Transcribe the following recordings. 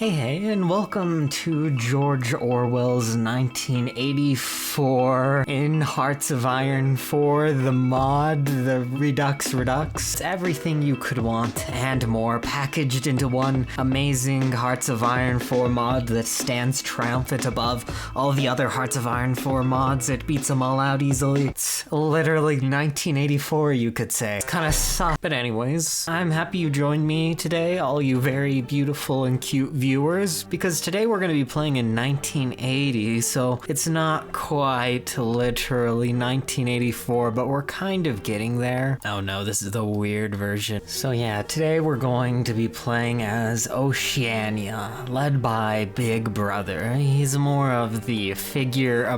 Hey, and welcome to George Orwell's 1984 in Hearts of Iron 4, the mod, the Redux. It's everything you could want and more packaged into one amazing Hearts of Iron 4 mod that stands triumphant above all the other Hearts of Iron 4 mods. It beats them all out easily. It's literally 1984, you could say. It's kinda sucks. But anyways, I'm happy you joined me today, all you very beautiful and cute viewers, because today we're going to be playing in 1980, so it's not quite literally 1984, but we're kind of getting there. Oh no, this is the weird version. So yeah, today we're going to be playing as Oceania, led by Big Brother. He's more of the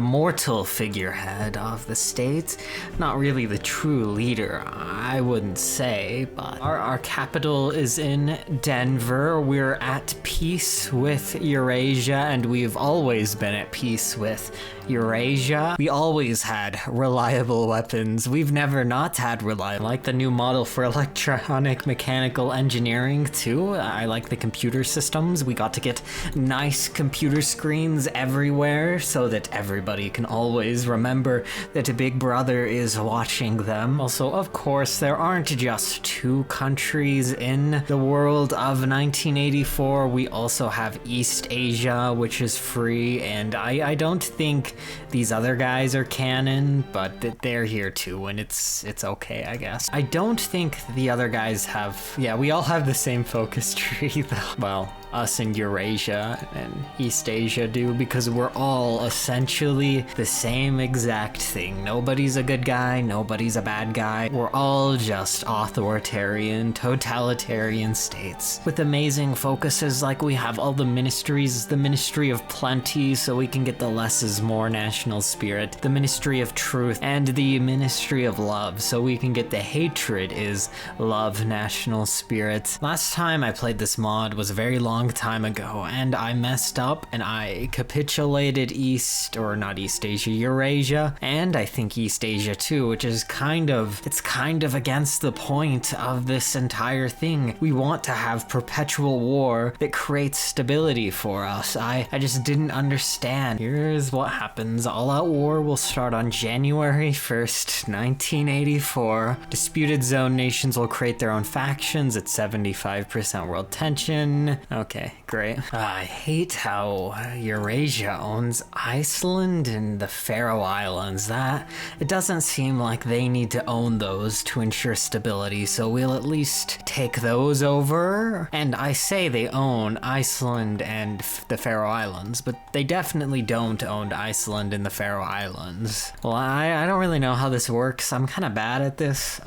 mortal figurehead of the state, not really the true leader, I wouldn't say, but our capital is in Denver. We're at peace with Eurasia, and we've always been at peace with Eurasia. We always had reliable weapons. We've never not had reliable. I like the new model for electronic mechanical engineering too. I like the computer systems. We got to get nice computer screens everywhere so that everybody can always remember that Big Brother is watching them. Also, of course, there aren't just two countries in the world of 1984. We also have East Asia, which is free, and I don't think these other guys are canon, but they're here too, and it's okay, I guess. I don't think the other guys have... Yeah, we all have the same focus tree, though. Well, us in Eurasia and East Asia do, because we're all essentially the same exact thing. Nobody's a good guy, nobody's a bad guy. We're all just authoritarian, totalitarian states with amazing focuses, like we have all the ministries, the Ministry of Plenty, so we can get the less is more national spirit, the Ministry of Truth, and the Ministry of Love, so we can get the hatred is love national spirit. Last time I played this mod was a very long time ago, and I messed up and I capitulated Eurasia, and I think East Asia too, which is kind of against the point of this entire thing. We want to have perpetual war that creates stability for us. I just didn't understand. Here's what happens. All-out war will start on January 1st, 1984. Disputed zone nations will create their own factions at 75% world tension. Okay, great. I hate how Eurasia owns Iceland and the Faroe Islands. It doesn't seem like they need to own those to ensure stability, so we'll at least take those over. And I say they own Iceland and the Faroe Islands, but they definitely don't own Iceland and the Faroe Islands. Well, I don't really know how this works. I'm kind of bad at this.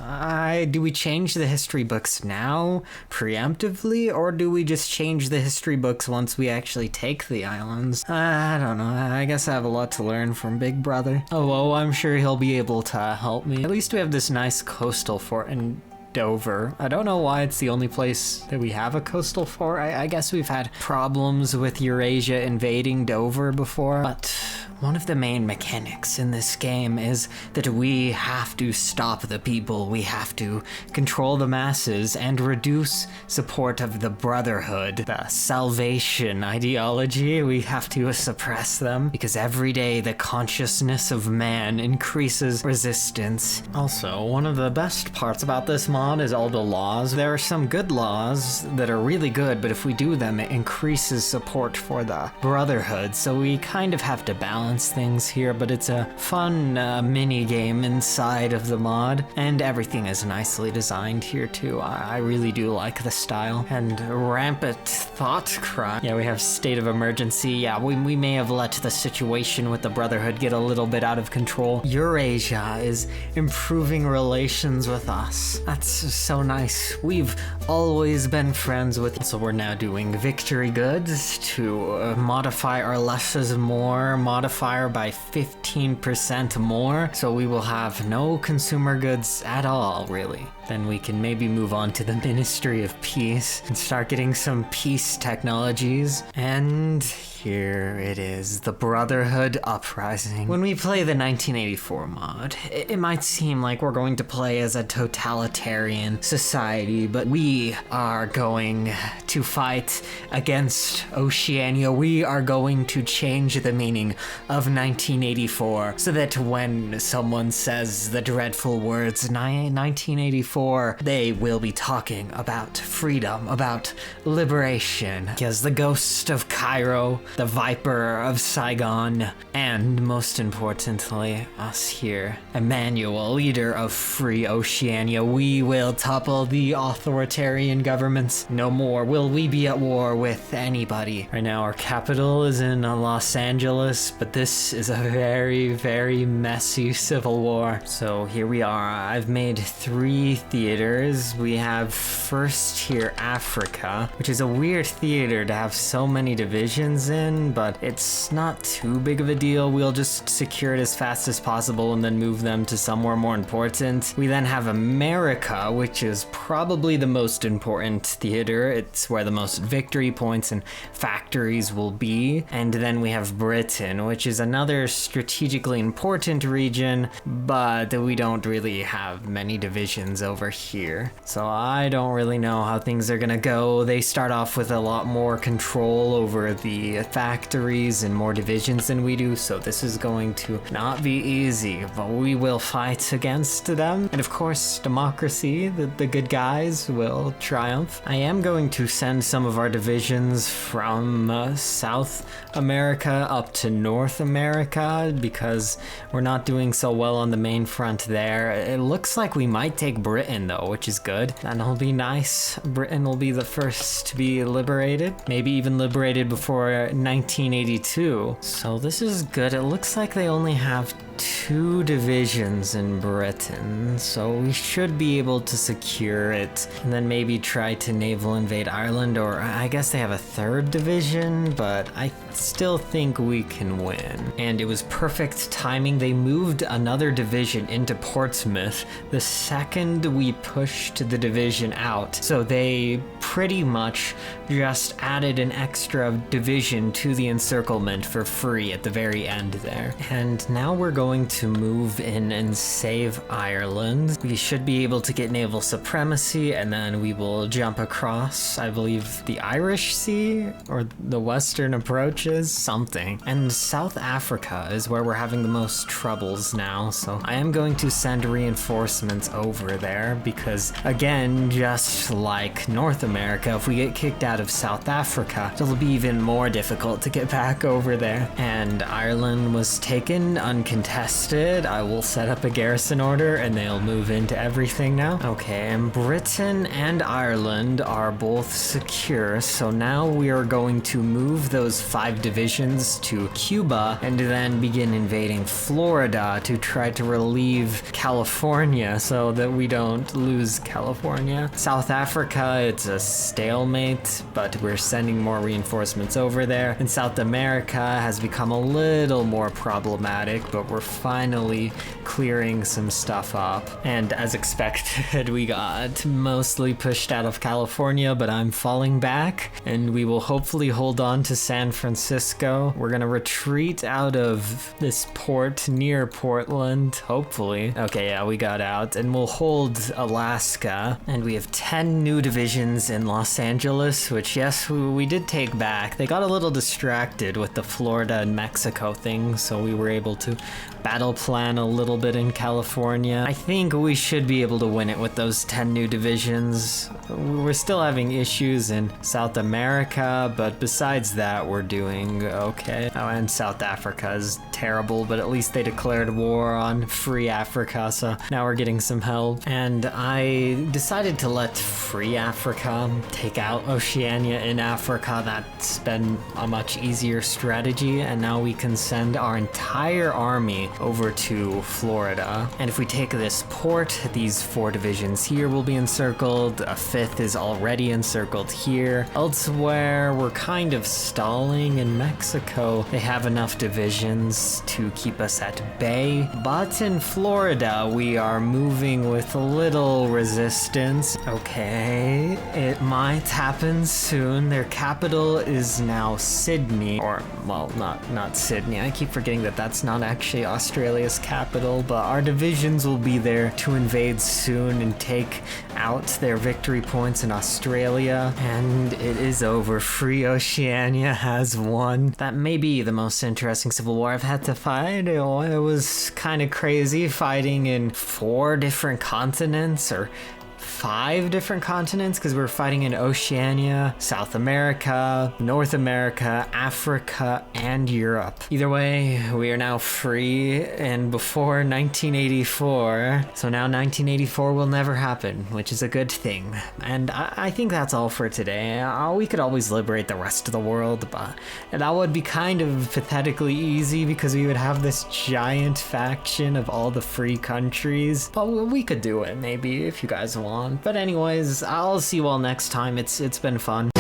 Do we change the history books now, preemptively, or do we just change the history books once we actually take the islands? I don't know. I guess I have a lot to learn from Big Brother. Oh, I'm sure he'll be able to help me. At least we have this nice coastal fort in Dover. I don't know why it's the only place that we have a coastal fort. I guess we've had problems with Eurasia invading Dover before, but one of the main mechanics in this game is that we have to stop the people. We have to control the masses and reduce support of the Brotherhood, the salvation ideology. We have to suppress them, because every day the consciousness of man increases resistance. Also, one of the best parts about this mod is all the laws. There are some good laws that are really good, but if we do them, it increases support for the Brotherhood, so we kind of have to balance things here, but it's a fun mini game inside of the mod, and everything is nicely designed here too. I really do like the style. And rampant thought crime. Yeah, we have state of emergency. Yeah, we may have let the situation with the Brotherhood get a little bit out of control. Eurasia is improving relations with us. That's so nice. We've always been friends with... So we're now doing victory goods to modify our less is more modifier by 15% more, so we will have no consumer goods at all, really. Then we can maybe move on to the Ministry of Peace and start getting some peace technologies. And here it is, the Brotherhood Uprising. When we play the 1984 mod, it might seem like we're going to play as a totalitarian society, but we are going to fight against Oceania. We are going to change the meaning of 1984 so that when someone says the dreadful words 1984, they will be talking about freedom, about liberation. Because the ghost of Cairo, the viper of Saigon, and most importantly, us here, Emmanuel, leader of Free Oceania, we will topple the authoritarian governments. No more will we be at war with anybody. Right now our capital is in Los Angeles, but this is a very, very messy civil war. So here we are. I've made 3 theaters. We have first here Africa, which is a weird theater to have so many divisions in, but it's not too big of a deal. We'll just secure it as fast as possible and then move them to somewhere more important. We then have America, which is probably the most important theater. It's where the most victory points and factories will be. And then we have Britain, which is another strategically important region, but we don't really have many divisions over here. So I don't really know how things are gonna go. They start off with a lot more control over the factories and more divisions than we do, so this is going to not be easy, but we will fight against them. And of course, democracy, the good guys, will triumph. I am going to send some of our divisions from South America up to North America because we're not doing so well on the main front there. It looks like we might take Britain though, which is good. That'll be nice. Britain will be the first to be liberated, maybe even liberated before 1982. So this is good. It looks like they only have 2 divisions in Britain, so we should be able to secure it and then maybe try to naval invade Ireland, or I guess they have a 3rd division, but I still think we can win. And it was perfect timing. They moved another division into Portsmouth the second we pushed the division out, so they pretty much just added an extra division to the encirclement for free at the very end there. And now we're going to move in and save Ireland. We should be able to get naval supremacy, and then we will jump across, I believe, the Irish Sea or the western approaches, something. And South Africa is where we're having the most troubles now, so I am going to send reinforcements over there because, again, just like North America, if we get kicked out of South Africa, it'll be even more difficult to get back over there. And Ireland was taken uncontested. I will set up a garrison order and they'll move into everything now. Okay, and Britain and Ireland are both secure, so now we are going to move those 5 divisions to Cuba and then begin invading Florida to try to relieve California so that we don't lose California. South Africa, it's a stalemate, but we're sending more reinforcements over there. And South America has become a little more problematic, but we're finally clearing some stuff up. And as expected, we got mostly pushed out of California, but I'm falling back, and we will hopefully hold on to San Francisco. We're gonna retreat out of this port near Portland, hopefully. Okay, yeah, we got out, and we'll hold Alaska, and we have 10 new divisions in Los Angeles, which, yes, we did take back. They got a little distracted with the Florida and Mexico thing, so we were able to battle plan a little bit in California. I think we should be able to win it with those 10 new divisions. We're still having issues in South America, but besides that, we're doing okay. Oh, and South Africa is terrible, but at least they declared war on Free Africa, so now we're getting some help. And I decided to let Free Africa take out Oceania in Africa. That's been a much easier strategy, and now we can send our entire army over to Florida. And if we take this port, these 4 divisions here will be encircled. A 5th is already encircled here. Elsewhere, we're kind of stalling. In Mexico, they have enough divisions to keep us at bay. But in Florida, we are moving with little resistance. Okay, it might happen soon. Their capital is now Sydney, or, well, not Sydney. I keep forgetting that that's not actually Australia's capital, but our divisions will be there to invade soon and take out their victory points in Australia. And it is over. Free Oceania has won. That may be the most interesting civil war I've had to fight. It was kind of crazy fighting in 4 different continents, or 5 different continents, because we're fighting in Oceania, South America, North America, Africa, and Europe. Either way, we are now free, and before 1984, so now 1984 will never happen, which is a good thing. And I think that's all for today. We could always liberate the rest of the world, but that would be kind of pathetically easy because we would have this giant faction of all the free countries. But we could do it maybe if you guys want. But anyways, I'll see you all next time. It's been fun.